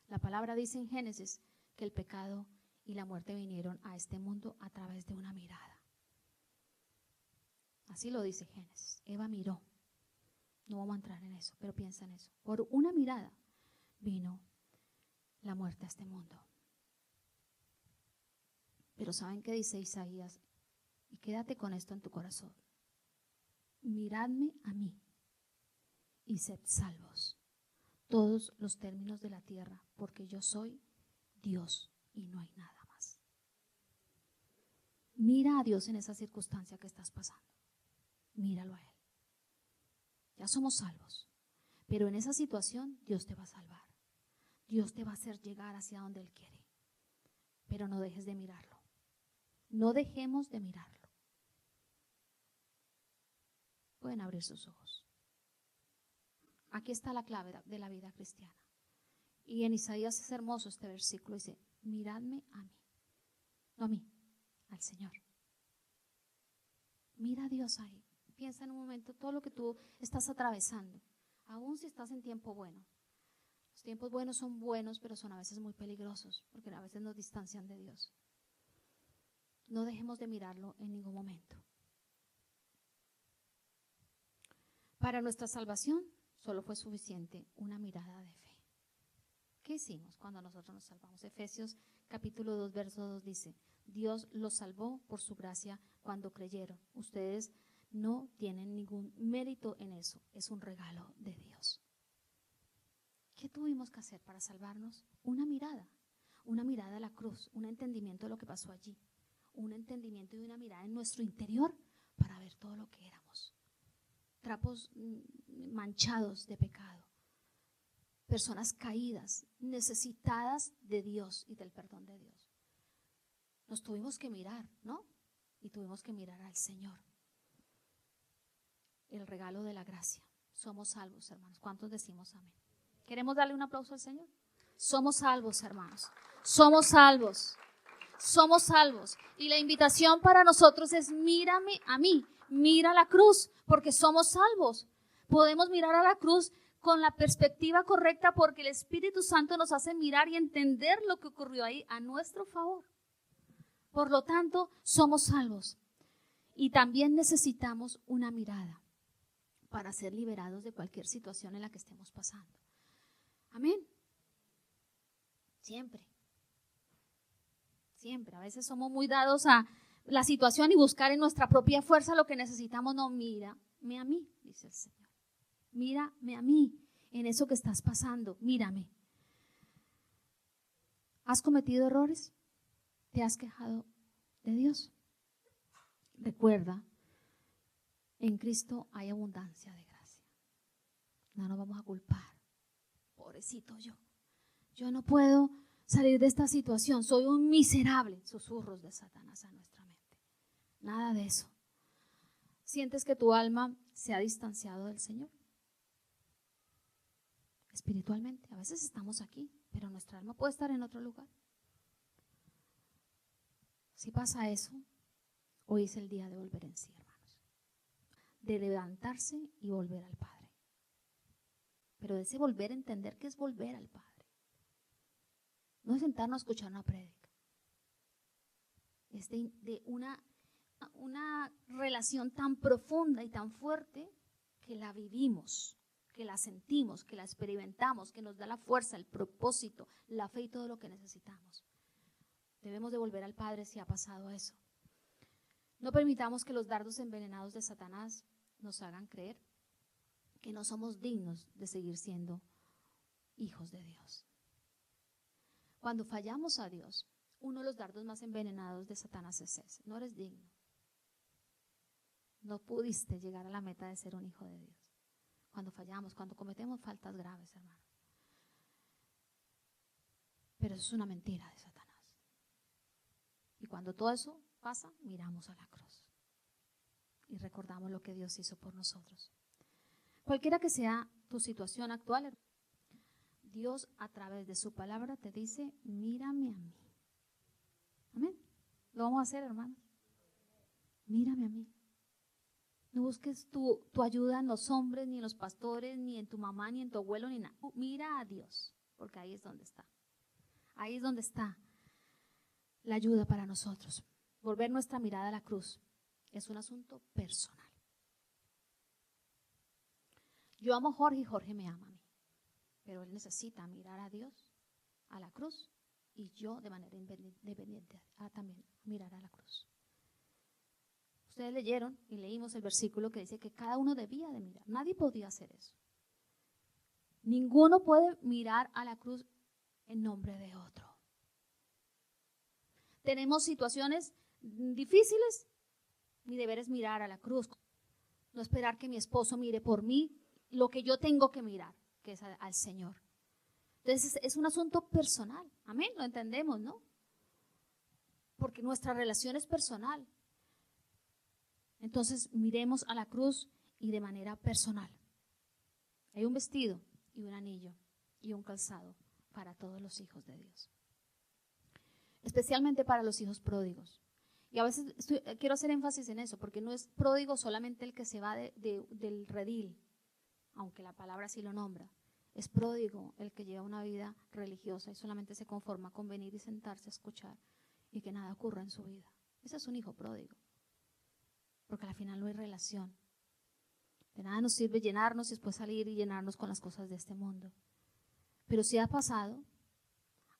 La palabra dice en Génesis que el pecado y la muerte vinieron a este mundo a través de una mirada. Así lo dice Génesis. Eva miró. No vamos a entrar en eso, pero piensa en eso. Por una mirada vino la muerte a este mundo. Pero ¿saben qué dice Isaías? Y quédate con esto en tu corazón. Miradme a mí y sed salvos todos los términos de la tierra, porque yo soy Dios y no hay nada más. Mira a Dios en esa circunstancia que estás pasando. Míralo a Él. Ya somos salvos, pero en esa situación Dios te va a salvar. Dios te va a hacer llegar hacia donde Él quiere, pero no dejes de mirarlo. No dejemos de mirarlo. Pueden abrir sus ojos. Aquí está la clave de la vida cristiana. Y en Isaías es hermoso este versículo. Dice, miradme a mí. No a mí, al Señor. Mira a Dios ahí. Piensa en un momento todo lo que tú estás atravesando. Aún si estás en tiempo bueno. Los tiempos buenos son buenos, pero son a veces muy peligrosos, porque a veces nos distancian de Dios. No dejemos de mirarlo en ningún momento. Para nuestra salvación solo fue suficiente una mirada de fe. ¿Qué hicimos cuando nosotros nos salvamos? Efesios capítulo 2, verso 2 dice, Dios los salvó por su gracia cuando creyeron. Ustedes no tienen ningún mérito en eso, es un regalo de Dios. ¿Qué tuvimos que hacer para salvarnos? Una mirada a la cruz, un entendimiento de lo que pasó allí, un entendimiento y una mirada en nuestro interior para ver todo lo que éramos. Trapos manchados de pecado, personas caídas, necesitadas de Dios y del perdón de Dios. Nos tuvimos que mirar, ¿no? Y tuvimos que mirar al Señor. El regalo de la gracia. Somos salvos, hermanos. ¿Cuántos decimos amén? ¿Queremos darle un aplauso al Señor? Somos salvos, hermanos. Somos salvos. Somos salvos. Y la invitación para nosotros es mírame a mí. Mira la cruz, porque somos salvos. Podemos mirar a la cruz con la perspectiva correcta porque el Espíritu Santo nos hace mirar y entender lo que ocurrió ahí a nuestro favor. Por lo tanto, somos salvos. Y también necesitamos una mirada para ser liberados de cualquier situación en la que estemos pasando. Amén. Siempre. Siempre. A veces somos muy dados a la situación y buscar en nuestra propia fuerza lo que necesitamos. No, mírame a mí, dice el Señor. Mírame a mí en eso que estás pasando. Mírame. ¿Has cometido errores? ¿Te has quejado de Dios? Recuerda, en Cristo hay abundancia de gracia. No nos vamos a culpar. Pobrecito yo. Yo no puedo salir de esta situación. Soy un miserable. Susurros de Satanás a nuestra mente. Nada de eso. ¿Sientes que tu alma se ha distanciado del Señor? Espiritualmente. A veces estamos aquí, pero nuestra alma puede estar en otro lugar. Si pasa eso, hoy es el día de volver en sí, hermanos. De levantarse y volver al Padre. Pero de ese volver a entender que es volver al Padre. No es sentarnos a escuchar una prédica. Es de una relación tan profunda y tan fuerte que la vivimos, que la sentimos, que la experimentamos, que nos da la fuerza, el propósito, la fe y todo lo que necesitamos. Debemos de volver al Padre si ha pasado eso. No permitamos que los dardos envenenados de Satanás nos hagan creer que no somos dignos de seguir siendo hijos de Dios. Cuando fallamos a Dios, uno de los dardos más envenenados de Satanás es ese: no eres digno. No pudiste llegar a la meta de ser un hijo de Dios. Cuando fallamos, cuando cometemos faltas graves, hermano. Pero eso es una mentira de Satanás. Y cuando todo eso pasa, miramos a la cruz y recordamos lo que Dios hizo por nosotros. Cualquiera que sea tu situación actual, Dios a través de su palabra te dice: mírame a mí. Amén. Lo vamos a hacer, hermanos. Mírame a mí. No busques tu ayuda en los hombres, ni en los pastores, ni en tu mamá, ni en tu abuelo, ni nada. Mira a Dios, porque ahí es donde está. Ahí es donde está la ayuda para nosotros. Volver nuestra mirada a la cruz es un asunto personal. Yo amo a Jorge y Jorge me ama a mí, pero él necesita mirar a Dios, a la cruz, y yo de manera independiente también mirar a la cruz. Ustedes leyeron y leímos el versículo que dice que cada uno debía de mirar. Nadie podía hacer eso. Ninguno puede mirar a la cruz en nombre de otro. Tenemos situaciones difíciles, mi deber es mirar a la cruz. No esperar que mi esposo mire por mí lo que yo tengo que mirar, que es al Señor. Entonces es un asunto personal. Amén, lo entendemos, ¿no? Porque nuestra relación es personal. Entonces miremos a la cruz y de manera personal. Hay un vestido y un anillo y un calzado para todos los hijos de Dios. Especialmente para los hijos pródigos. Y a veces quiero hacer énfasis en eso, porque no es pródigo solamente el que se va del redil, aunque la palabra sí lo nombra. Es pródigo el que lleva una vida religiosa y solamente se conforma con venir y sentarse a escuchar y que nada ocurra en su vida. Ese es un hijo pródigo. Porque al final no hay relación. De nada nos sirve llenarnos y después salir y llenarnos con las cosas de este mundo. Pero si ha pasado,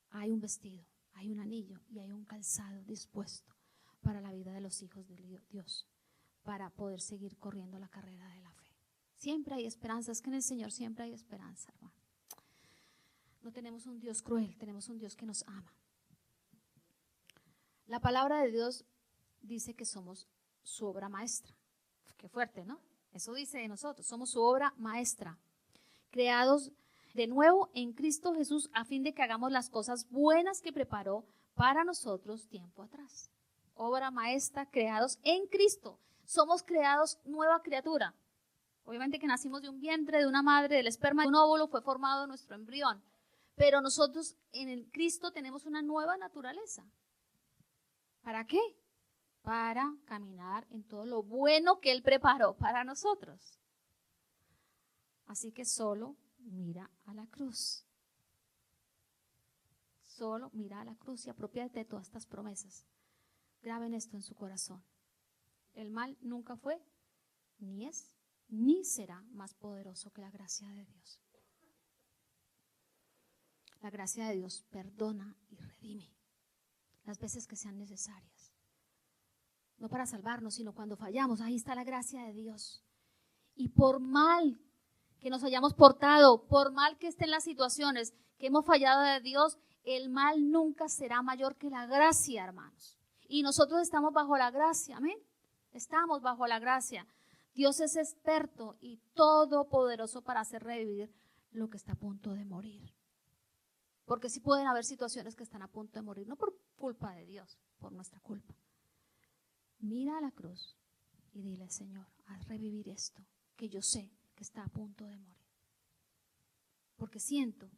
hay un vestido, hay un anillo y hay un calzado dispuesto para la vida de los hijos de Dios, para poder seguir corriendo la carrera de la fe. Siempre hay esperanza, es que en el Señor siempre hay esperanza, hermano. No tenemos un Dios cruel, tenemos un Dios que nos ama. La palabra de Dios dice que somos su obra maestra. Qué fuerte, ¿no? Eso dice de nosotros, somos su obra maestra, creados de nuevo en Cristo Jesús a fin de que hagamos las cosas buenas que preparó para nosotros tiempo atrás. Obra maestra, creados en Cristo. Somos creados nueva criatura. Obviamente que nacimos de un vientre, de una madre, del esperma de un óvulo, fue formado nuestro embrión. Pero nosotros en el Cristo tenemos una nueva naturaleza. ¿Para qué? Para caminar en todo lo bueno que Él preparó para nosotros. Así que solo mira a la cruz. Solo mira a la cruz y apropiate de todas estas promesas. Graben esto en su corazón. El mal nunca fue, ni es, ni será más poderoso que la gracia de Dios. La gracia de Dios perdona y redime las veces que sean necesarias. No para salvarnos, sino cuando fallamos. Ahí está la gracia de Dios. Y por mal que nos hayamos portado, por mal que estén las situaciones que hemos fallado de Dios, el mal nunca será mayor que la gracia, hermanos. Y nosotros estamos bajo la gracia, amén. Estamos bajo la gracia. Dios es experto y todopoderoso para hacer revivir lo que está a punto de morir. Porque sí pueden haber situaciones que están a punto de morir, no por culpa de Dios, por nuestra culpa. Mira a la cruz y dile: Señor, haz revivir esto que yo sé que está a punto de morir. Porque siento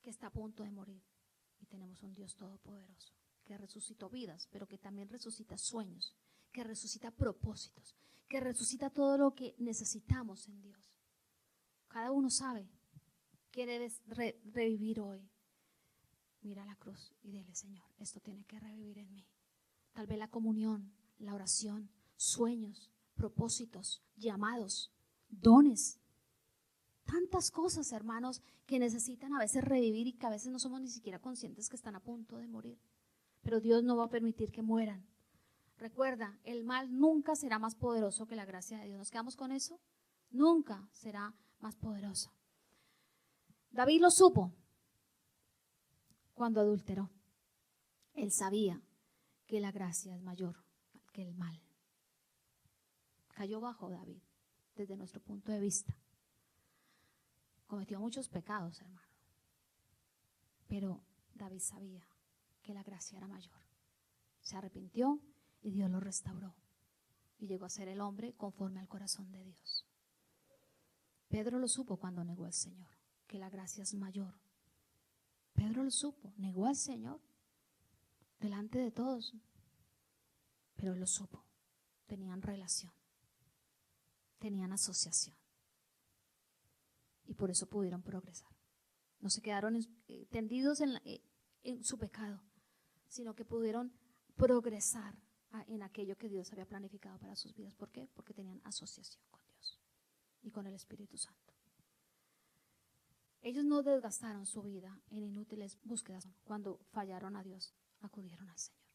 que está a punto de morir. Y tenemos un Dios todopoderoso que resucitó vidas, pero que también resucita sueños, que resucita propósitos, que resucita todo lo que necesitamos en Dios. Cada uno sabe que debes revivir hoy. Mira la cruz y dile: Señor, esto tiene que revivir en mí. Tal vez la comunión, la oración, sueños, propósitos, llamados, dones. Tantas cosas, hermanos, que necesitan a veces revivir y que a veces no somos ni siquiera conscientes que están a punto de morir. Pero Dios no va a permitir que mueran. Recuerda, el mal nunca será más poderoso que la gracia de Dios. ¿Nos quedamos con eso? Nunca será más poderosa. David lo supo cuando adulteró. Él sabía que la gracia es mayor que el mal. Cayó bajo David, desde nuestro punto de vista. Cometió muchos pecados, hermano. Pero David sabía que la gracia era mayor. Se arrepintió y Dios lo restauró. Y llegó a ser el hombre conforme al corazón de Dios. Pedro lo supo cuando negó al Señor, que la gracia es mayor. Pedro lo supo, negó al Señor delante de todos. Pero él lo supo. Tenían relación. Tenían asociación. Y por eso pudieron progresar. No se quedaron tendidos en su pecado, sino que pudieron progresar en aquello que Dios había planificado para sus vidas. ¿Por qué? Porque tenían asociación con Dios y con el Espíritu Santo. Ellos no desgastaron su vida en inútiles búsquedas. Cuando fallaron a Dios, acudieron al Señor.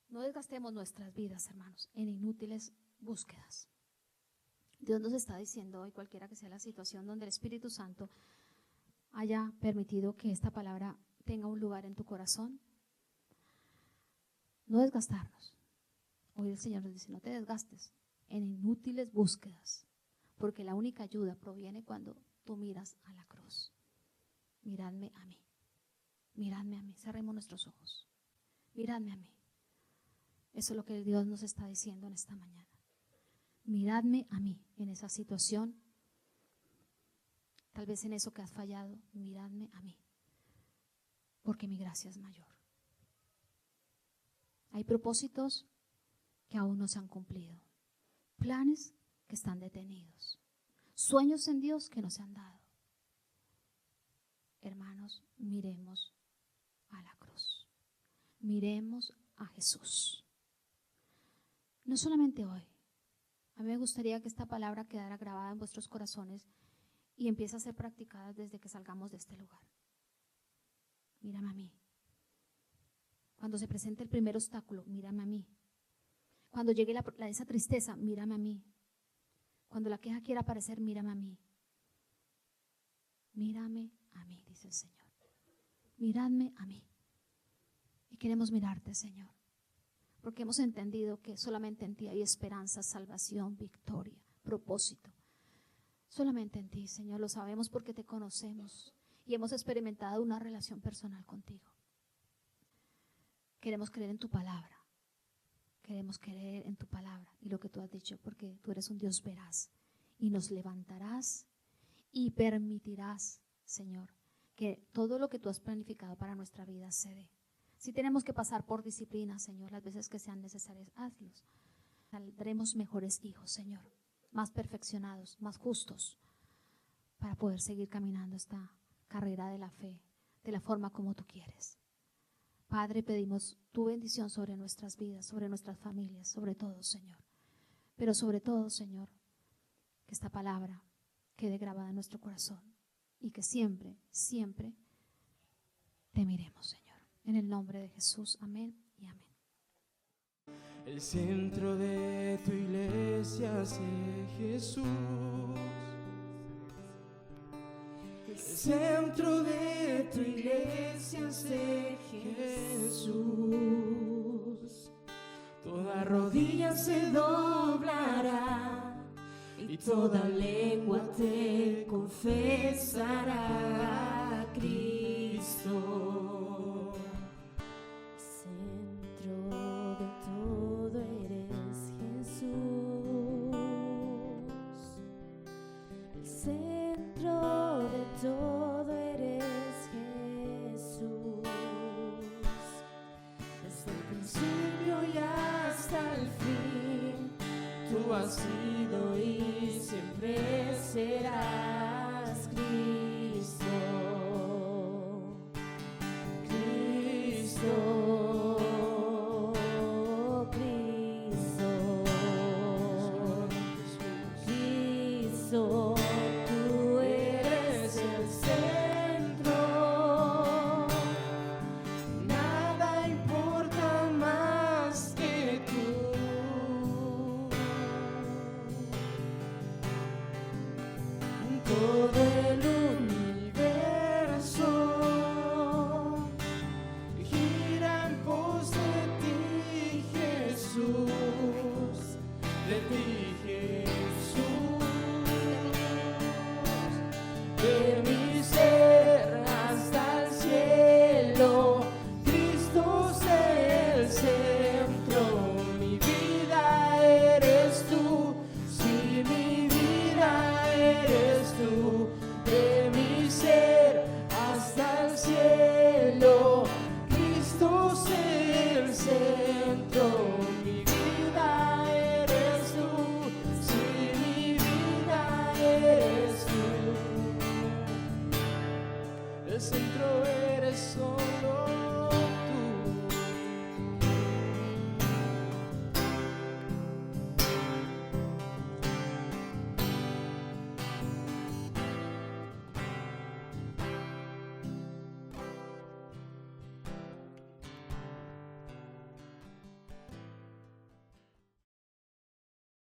No desgastemos nuestras vidas, hermanos, en inútiles búsquedas. Dios nos está diciendo hoy, cualquiera que sea la situación donde el Espíritu Santo haya permitido que esta palabra tenga un lugar en tu corazón, no desgastarnos. Hoy el Señor nos dice, no te desgastes en inútiles búsquedas, porque la única ayuda proviene cuando tú miras a la cruz. Miradme a mí, miradme a mí, cerremos nuestros ojos, miradme a mí. Eso es lo que Dios nos está diciendo en esta mañana. Miradme a mí en esa situación, tal vez en eso que has fallado, miradme a mí, porque mi gracia es mayor. Hay propósitos que aún no se han cumplido, planes que están detenidos, sueños en Dios que no se han dado. Hermanos, miremos a la cruz, miremos a Jesús. No solamente hoy. A mí me gustaría que esta palabra quedara grabada en vuestros corazones y empiece a ser practicada desde que salgamos de este lugar. Mírame a mí. Cuando se presente el primer obstáculo, mírame a mí. Cuando llegue esa tristeza, mírame a mí. Cuando la queja quiera aparecer, mírame a mí. Mírame a mí, dice el Señor. Miradme a mí. Y queremos mirarte, Señor. Porque hemos entendido que solamente en ti hay esperanza, salvación, victoria, propósito. Solamente en ti, Señor, lo sabemos porque te conocemos y hemos experimentado una relación personal contigo. Queremos creer en tu palabra. Queremos creer en tu palabra y lo que tú has dicho, porque tú eres un Dios veraz y nos levantarás y permitirás, Señor, que todo lo que tú has planificado para nuestra vida se dé. Si tenemos que pasar por disciplina, Señor, las veces que sean necesarias, hazlos. Saldremos mejores hijos, Señor, más perfeccionados, más justos, para poder seguir caminando esta carrera de la fe, de la forma como tú quieres. Padre, pedimos tu bendición sobre nuestras vidas, sobre nuestras familias, sobre todo, Señor. Pero sobre todo, Señor, que esta palabra quede grabada en nuestro corazón y que siempre, siempre te miremos, Señor. En el nombre de Jesús, amén y amén. El centro de tu iglesia sé Jesús. El centro de tu iglesia sé Jesús. Toda rodilla se doblará y toda lengua te confesará a Cristo. Todo eres Jesús, desde el principio y hasta el fin, tú has sido y siempre serás Cristo, Cristo. todo el